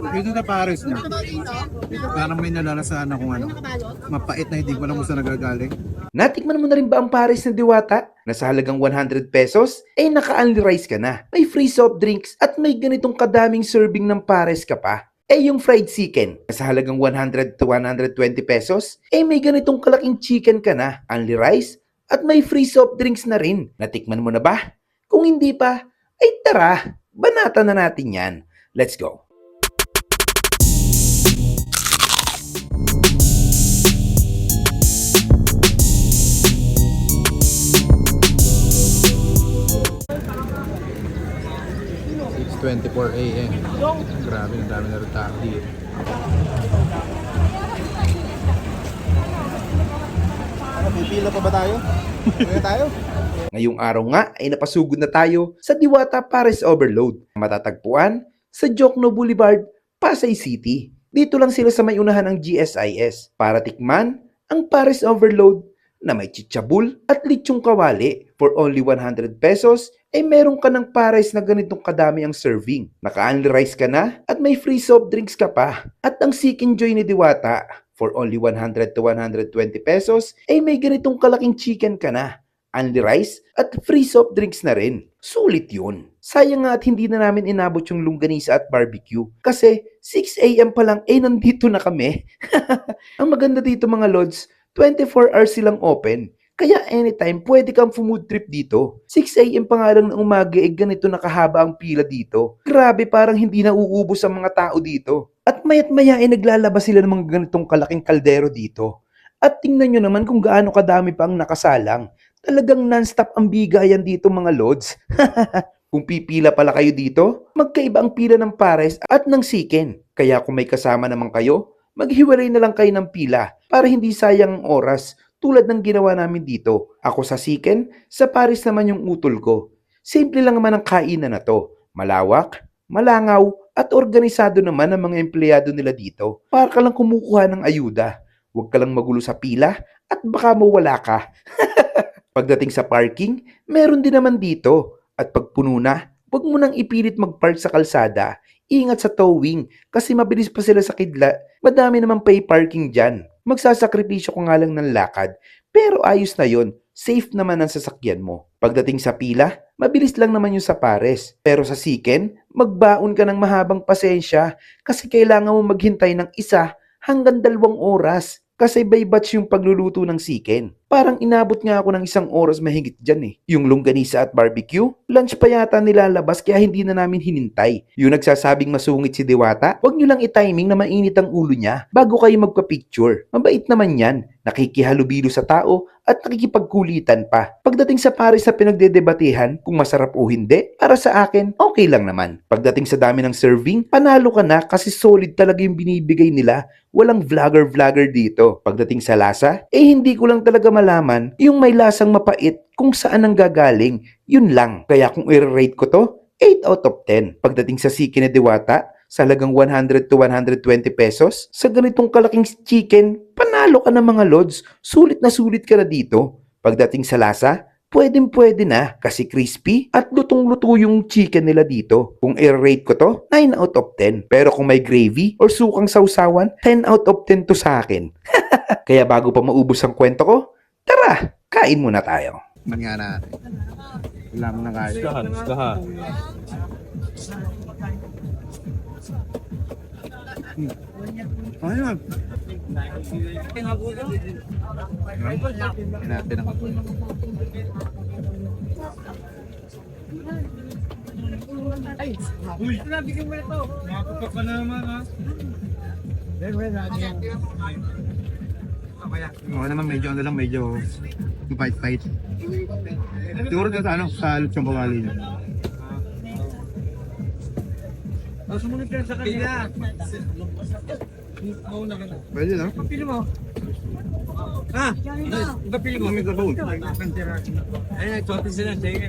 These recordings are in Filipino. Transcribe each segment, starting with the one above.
Dito na Paris na. Parang may nalalasahan akong ano. Mapait na hindi ko alam kung saan nagagaling. Natikman mo na rin ba ang Paris na Diwata? Na sa halagang 100 pesos, ay naka-only rice ka na. May free soft drinks at may ganitong kadaming serving ng Paris ka pa. Eh yung fried chicken, na sa halagang 100 to 120 pesos, eh may ganitong kalaking chicken ka na, only rice, at may free soft drinks na rin. Natikman mo na ba? Kung hindi pa, ay tara, banatan na natin yan. Let's go! It's 24 a.m. Grabe, ang dami na rin tao dito. Pipila pa ba tayo? Pipila tayo? Ngayong araw nga ay napasugod na tayo sa Diwata Paris Overload. Matatagpuan sa Jokno Boulevard, Pasay City. Dito lang sila sa may unahan ng GSIS para tikman ang Paris Overload na may chichabul at lechong kawali. For only 100 pesos ay meron ka ng Paris na ganitong kadami ang serving. Naka-only rice ka na at may free soft drinks ka pa. At ang Seek and Joy ni Diwata, for only 100 to 120 pesos ay may ganitong kalaking chicken ka na. Only rice at free soft drinks na rin. Sulit yun. Sayang nga at hindi na namin inabot yung longganisa at barbecue. Kasi 6 a.m. pa lang ay nandito na kami. Ang maganda dito mga lods, 24 hours silang open. Kaya anytime pwede kang food trip dito. 6 a.m. pa nga lang ng umaga ganito nakahaba ang pila dito. Grabe parang hindi na uubos ang mga tao dito. At mayat maya ay naglalabas sila ng mga ganitong kalaking kaldero dito. At tingnan nyo naman kung gaano kadami pa ang nakasalang. Talagang non-stop ang bigayan dito mga lods. Kung pipila pala kayo dito, magkaiba ang pila ng Pares at ng Siken. Kaya kung may kasama naman kayo, maghiwalay na lang kayo ng pila para hindi sayang ang oras tulad ng ginawa namin dito. Ako sa Siken, sa Paris naman yung utol ko. Simple lang naman ang kainan na to. Malawak, malangaw, at organisado naman ang mga empleyado nila dito. Para ka lang kumukuha ng ayuda. Huwag ka lang magulo sa pila at baka mawala ka. Pagdating sa parking, meron din naman dito. At pag puno na, huwag mo nang ipilit mag-park sa kalsada. Ingat sa towing kasi mabilis pa sila sa kidlat. Madami naman pay parking dyan. Magsasakripisyo ko nga lang ng lakad. Pero ayos na yon. Safe naman ang sasakyan mo. Pagdating sa pila, mabilis lang naman yung sa Pares. Pero sa Siken, magbaon ka ng mahabang pasensya kasi kailangan mo maghintay ng 1 hanggang 2 oras. Kasi by batch yung pagluluto ng Siken. Parang inabot nga ako ng 1 oras mahigit dyan eh. Yung longganisa at barbecue, lunch pa yata nilalabas kaya hindi na namin hinintay. Yung nagsasabing masungit si Diwata, wag nyo lang i-timing na mainit ang ulo niya bago kayo magpa-picture. Mabait naman yan. Nakikihalubilo sa tao at nakikipagkulitan pa. Pagdating sa Paris na pinagdedebatehan kung masarap o hindi, para sa akin, okay lang naman. Pagdating sa dami ng serving, panalo ka na kasi solid talaga yung binibigay nila. Walang vlogger dito. Pagdating sa lasa, hindi ko lang talaga malaman yung may lasang mapait kung saan ang gagaling. Yun lang. Kaya kung i-rate ko to, 8 out of 10. Pagdating sa Siki na Diwata, sa halagang 100 to 120 pesos, sa ganitong kalaking chicken, panalo ka na mga lods. Sulit na sulit ka na dito. Pagdating sa lasa, pwede na kasi crispy at lutong-luto yung chicken nila dito. Kung i-rate ko to, 9 out of 10. Pero kung may gravy or sukang sausawan, 10 out of 10 to sa akin. Kaya bago pa maubos ang kwento ko, tara, kain muna tayo. Man nga natin. Wala mo na kaya. Iskahan. Ayun. Natin ang Ay! Uy! Nabigyan mo na ito! Nakapapak ka naman ha! Oo naman medyo ano lang, medyo fight. Siguro na sa ano, sa lutsong kawali niya. Sumunod ka sa kanila! Pwede lang. Pili mo! Ha? Pili mo! May gabaw. Ayun, nagsotin sila sa iyo.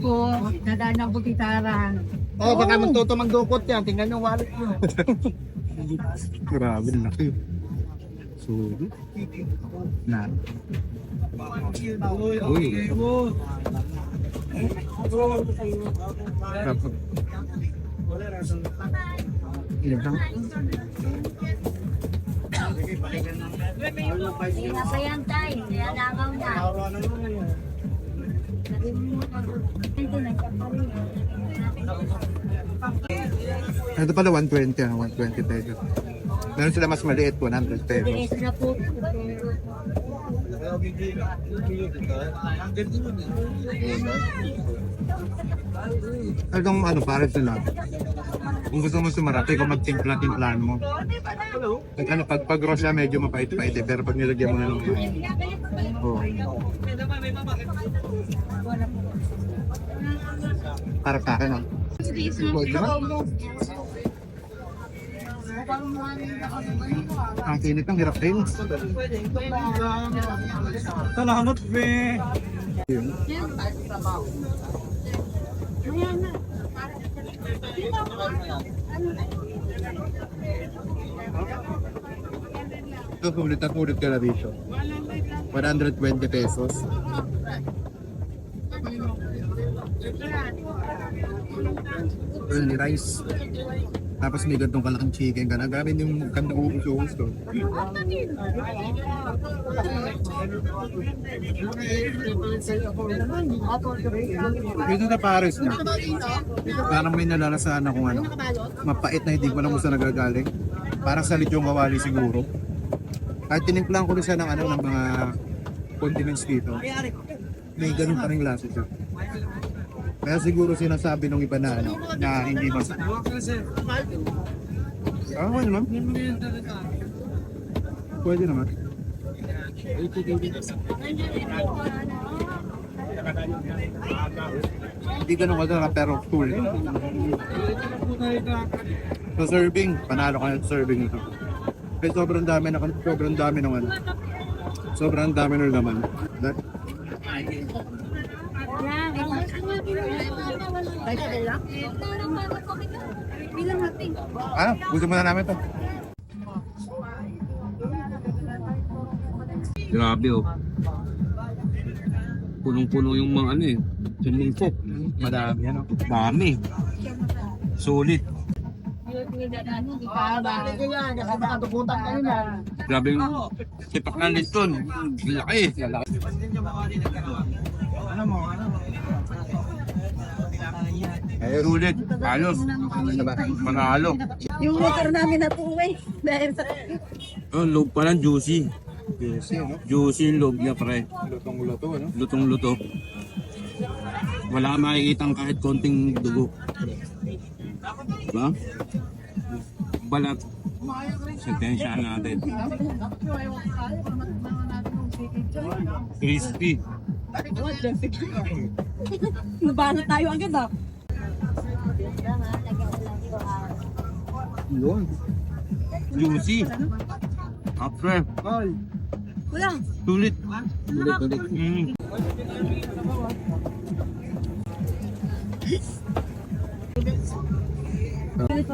Po, nadaan ang butitaran. Baka magtuto magdukot yan. Tingnan yung wallet mo. Grabe, laki. Sulit. Na. Uy. Dapat. Ilan lang? Hindi nga pa yan tayo. Kaya langaw na. Ito pala 120, 120 pesos. Meron sila mas maliit, 100 pesos. Dinis na po. Itong ano, para sila. Kung gusto mo sumarap, ikaw magtimpla-timplaan mo. At ano, pag raw siya, medyo mapait-pait eh. Pero pag nilagyan mo na ng oh. Para sa akin, ah. Ang kinit ang hirap din. Salamat, be. Yun. Ito, sulit na sulit ka na dito. 120 pesos. Only rice. Tapos may gantong kalaking chicken ka na. Grabe yung kandang uus to. Dito sa Paris na. Parang may nalalasahan akong ano. Mapait na hindi ko alam kung saan nagagaling. Parang sa lityong kawali siguro. Kahit tinimplang ko na siya ng ano ng mga condiments dito. May ganun pa rin lasa siya. Kaya siguro sinasabi nung iba na ano, na hindi masarap. Ah, okay naman. Pwede naman. Hindi ganun kasarap pero full. Sa serving, panalo ka na sa serving ito. Kaya sobrang dami ng ano. Sobrang dami ng laman. That, gusto mo na namin ito. Grabe oh. Punong-puno yung mga ano eh. Sinungkok. Madami yan. Dami. Sulit. Grabe yung sipak ng liston. Laki. Sulit. Ayos. Manalo. Yung motor namin na tuwi. Dahil sa... Oh, loob pa lang juicy. Juicy, no? Juicy yung loob niya, pre. Lutong-luto, ano? Lutong-luto. Wala kang makikitang kahit konting dugo. Diba? Balat. Sentensya natin. Crispy. Nabana tayo agad ah. Yun. Juicy. After. Kulang. Sulit. Ulit.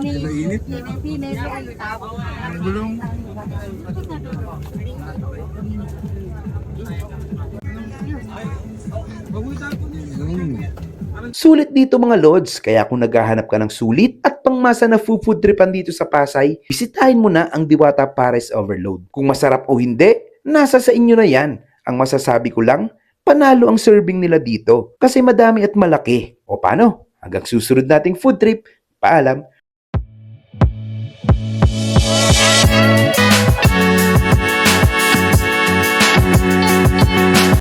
Mainit. Gulong. Sulit dito mga lods, kaya kung naghahanap ka ng sulit at pangmasa na food tripan dito sa Pasay, bisitahin mo na ang Diwata Pares Overload. Kung masarap o hindi, nasa sa inyo na yan. Ang masasabi ko lang, panalo ang serving nila dito kasi madami at malaki. O paano? Hanggang susunod nating food trip, paalam.